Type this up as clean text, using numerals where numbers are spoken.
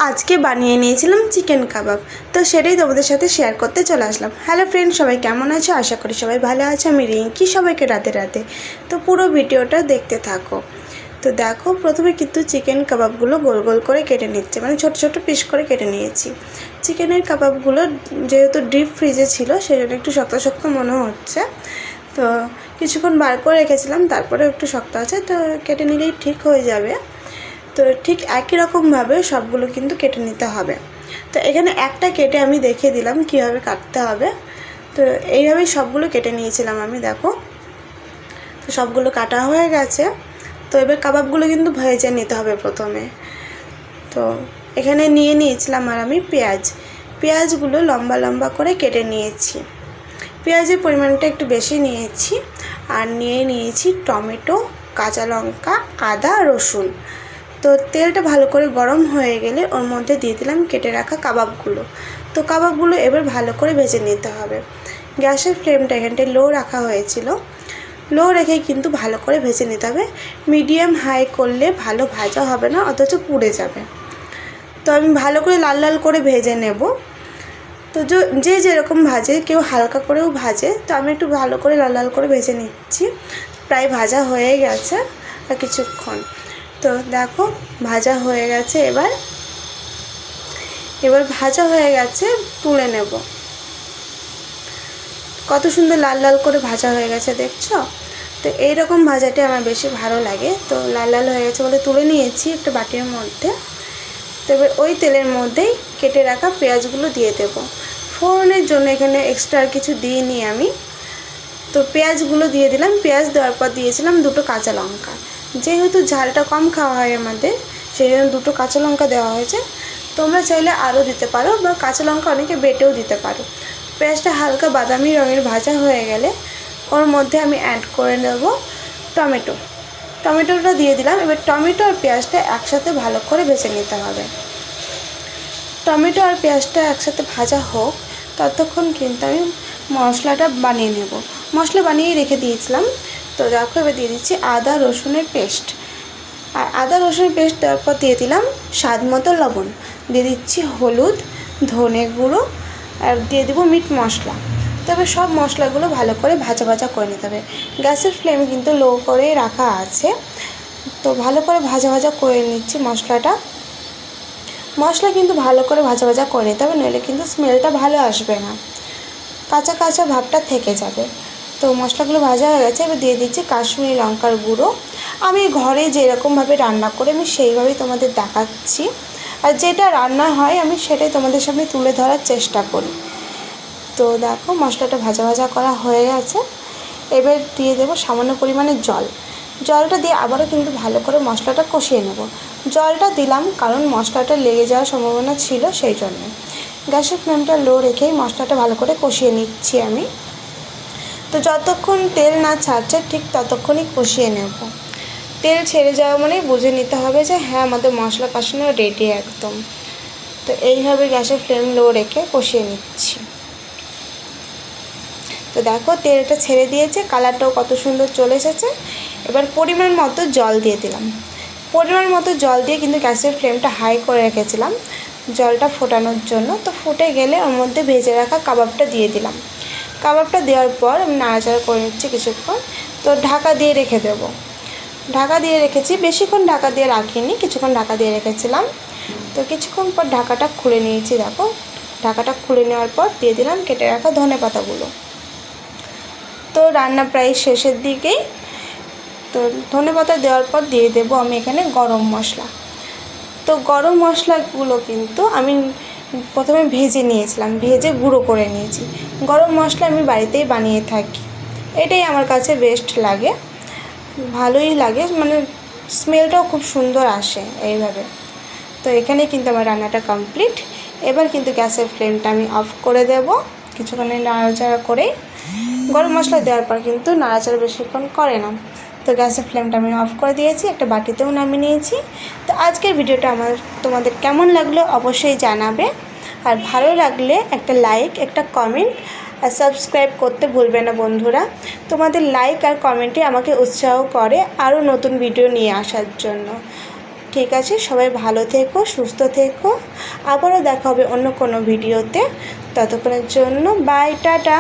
আজকে বানিয়ে নিয়েছিলাম চিকেন কাবাব। তো সেটাই তোমাদের সাথে শেয়ার করতে চলে আসলাম। হ্যালো ফ্রেন্ড, সবাই কেমন আছো? আশা করি সবাই ভালো আছে। আমি রিঙ্কি, সবাইকে রাতে রাতে। তো পুরো ভিডিওটা দেখতে থাকো। তো দেখো, প্রথমে কিন্তু চিকেন কাবাবগুলো গোল গোল করে কেটে নিচ্ছে, মানে ছোট ছোট পিস করে কেটে নিয়েছি। চিকেনের কাবাবগুলো যেহেতু ডিপ ফ্রিজে ছিল, সেই জন্য একটু শক্ত শক্ত মনে হচ্ছে। তো কিছুক্ষণ বার করে রেখেছিলাম, তারপরে একটু শক্ত আছে, তো কেটে নিলেই ঠিক হয়ে যাবে। তো ঠিক একই রকমভাবে সবগুলো কিন্তু কেটে নিতে হবে। তো এখানে একটা কেটে আমি দেখিয়ে দিলাম কীভাবে কাটতে হবে। তো এইভাবেই সবগুলো কেটে নিয়েছিলাম আমি, দেখো। তো সবগুলো কাটা হয়ে গেছে। তো এবার কাবাবগুলো কিন্তু ভেজে নিতে হবে প্রথমে। তো এখানে নিয়ে নিয়েছিলাম আর আমি পেঁয়াজগুলো লম্বা লম্বা করে কেটে নিয়েছি। পেঁয়াজের পরিমাণটা একটু বেশি নিয়েছি। আর নিয়েছি টমেটো, কাঁচা লঙ্কা, আদা, রসুন। তো তেলটা ভালো করে গরম হয়ে গেলে ওর মধ্যে দিয়ে দিলাম কেটে রাখা কাবাবগুলো। তো কাবাবগুলো এবার ভালো করে ভেজে নিতে হবে। গ্যাসের ফ্লেমটা এখানটায় লো রাখা হয়েছিল। লো রেখেই কিন্তু ভালো করে ভেজে নিতে হবে। মিডিয়াম হাই করলে ভালো ভাজা হবে না, অথচ পুড়ে যাবে। তো আমি ভালো করে লাল লাল করে ভেজে নেব। তো যে যেরকম ভাজে, কেউ হালকা করেও ভাজে, তো আমি একটু ভালো করে লাল লাল করে ভেজে নিচ্ছি। প্রায় ভাজা হয়ে গেছে আর কিছুক্ষণ। তো দেখো, ভাজা হয়ে গেছে। এবার ভাজা হয়ে গেছে, তুলে নেব। কত সুন্দর লাল লাল করে ভাজা হয়ে গেছে, দেখছো? তো এইরকম ভাজাটা আমার বেশি ভালো লাগে। তো লাল লাল হয়ে গেছে বলে তুলে নিয়েছি একটা বাটির মধ্যে। তো এবার ওই তেলের মধ্যেই কেটে রাখা পেঁয়াজগুলো দিয়ে দেবো। ফোড়নের জন্য এখানে এক্সট্রা আর কিছু দিইনি আমি। তো পেঁয়াজগুলো দিয়ে দিলাম। পেঁয়াজ দেওয়ার পর দিয়েছিলাম দুটো কাঁচা লঙ্কা। যেহেতু ঝালটা কম খাওয়া হয় আমাদের, সেই জন্য দুটো কাঁচা লঙ্কা দেওয়া হয়েছে। তোমরা চাইলে আরও দিতে পারো, বা কাঁচা লঙ্কা অনেকে বেটেও দিতে পারো। পেঁয়াজটা হালকা বাদামি রঙের ভাজা হয়ে গেলে ওর মধ্যে আমি অ্যাড করে নেব টমেটোটা দিয়ে দিলাম। এবার টমেটো আর পেঁয়াজটা একসাথে ভালো করে ভেজে নিতে হবে। টমেটো আর পেঁয়াজটা একসাথে ভাজা হোক, ততক্ষণ কিন্তু আমি মশলাটা বানিয়ে নেব। মশলা বানিয়েই রেখে দিয়েছিলাম। তো দেখো, এবার দিয়ে দিচ্ছি আদা রসুনের পেস্ট। আর আদা রসুনের পেস্ট দেওয়ার পর দিয়ে দিলাম স্বাদ মতো লবণ। দিয়ে দিচ্ছি হলুদ, ধনে গুঁড়ো, আর দিয়ে দেবো মিট মশলা। তবে সব মশলাগুলো ভালো করে ভাজা ভাজা করে নিতে হবে। গ্যাসের ফ্লেম কিন্তু লো করেই রাখা আছে। তো ভালো করে ভাজা ভাজা করে নিচ্ছি মশলা কিন্তু ভালো করে ভাজা ভাজা করে নিতে হবে, নইলে কিন্তু স্মেলটা ভালো আসবে না, কাঁচা কাঁচা ভাবটা থেকে যাবে। তো মশলাগুলো ভাজা হয়ে গেছে। এবার দিয়ে দিচ্ছি কাশ্মীরি লঙ্কার গুঁড়ো। আমি ঘরে যেরকমভাবে রান্না করে আমি সেইভাবেই তোমাদের দেখাচ্ছি, আর যেটা রান্না হয় আমি সেটাই তোমাদের সামনে তুলে ধরার চেষ্টা করি। তো দেখো, মশলাটা ভাজা ভাজা করা হয়ে গেছে। এবার দিয়ে দেবো সামান্য পরিমাণে জলটা দিয়ে আবারও কিন্তু ভালো করে মশলাটা কষিয়ে নেব। জলটা দিলাম কারণ মশলাটা লেগে যাওয়ার সম্ভাবনা ছিল, সেই জন্য। গ্যাসের ফ্লেমটা লো রেখেই মশলাটা ভালো করে কষিয়ে নিচ্ছি আমি। তো যতক্ষণ তেল না ছাড়ছে ঠিক ততক্ষণই কষিয়ে নেব। তেল ছেড়ে যাওয়া মানেই বুঝে নিতে হবে যে হ্যাঁ, আমাদের মশলা কষানো রেডি একদম। তো এইভাবে গ্যাসের ফ্লেম লো রেখে কষিয়ে নিচ্ছি। তো দেখো, তেলটা ছেড়ে দিয়েছে, কালারটাও কত সুন্দর চলে এসেছে। এবার পরিমাণ মতো জল দিয়ে দিলাম। পরিমাণ মতো জল দিয়ে কিন্তু গ্যাসের ফ্লেমটা হাই করে রেখেছিলাম জলটা ফোটানোর জন্য। তো ফুটে গেলে ওর মধ্যে ভেজে রাখা কাবাবটা দিয়ে দিলাম। কাবাবটা দেওয়ার পর আমি নাড়াচাড়া করে নিচ্ছি কিছুক্ষণ। তো ঢাকা দিয়ে রেখে দেবো। ঢাকা দিয়ে রেখেছি, বেশিক্ষণ ঢাকা দিয়ে রাখিনি, কিছুক্ষণ ঢাকা দিয়ে রেখেছিলাম। তো কিছুক্ষণ পর ঢাকাটা খুলে নিয়েছি। দেখো, ঢাকাটা খুলে নেওয়ার পর দিয়ে দিলাম কেটে রাখা ধনেপাতাগুলো। তো রান্না প্রায় শেষের দিকেই। তো ধনেপাতা দেওয়ার পর দিয়ে দেবো আমি এখানে গরম মশলা। তো গরম মশলাগুলো কিন্তু আমি প্রথমে ভেজে নিয়েছিলাম, ভেজে গুঁড়ো করে নিয়েছি। গরম মশলা আমি বাড়িতেই বানিয়ে থাকি, এটাই আমার কাছে বেস্ট লাগে, ভালোই লাগে, মানে স্মেলটাও খুব সুন্দর আসে এইভাবে। তো এখানে কিন্তু আমার রান্নাটা কমপ্লিট। এবার কিন্তু গ্যাসের ফ্লেমটা আমি অফ করে দেব। কিছুক্ষণে নাড়াচাড়া করে, গরম মশলা দেওয়ার পর কিন্তু নাড়াচাড়া বেশিক্ষণ করে না। তো গ্যাসের ফ্লেমটা আমি অফ করে দিয়েছি, একটা বাটিতেও নামিয়ে নিয়েছি। তো আজকের ভিডিওটা তোমাদের কেমন লাগলো অবশ্যই জানাবে। আর ভালো লাগলে একটা লাইক, একটা কমেন্ট আর সাবস্ক্রাইব করতে ভুলবে না বন্ধুরা। তোমাদের লাইক আর কমেন্টে আমাকে উৎসাহ করে আরও নতুন ভিডিও নিয়ে আসার জন্য। ঠিক আছে, সবাই ভালো থেকো, সুস্থ থেকো। আবারও দেখা হবে অন্য কোনো ভিডিওতে। ততক্ষণের জন্য বাই, টাটা।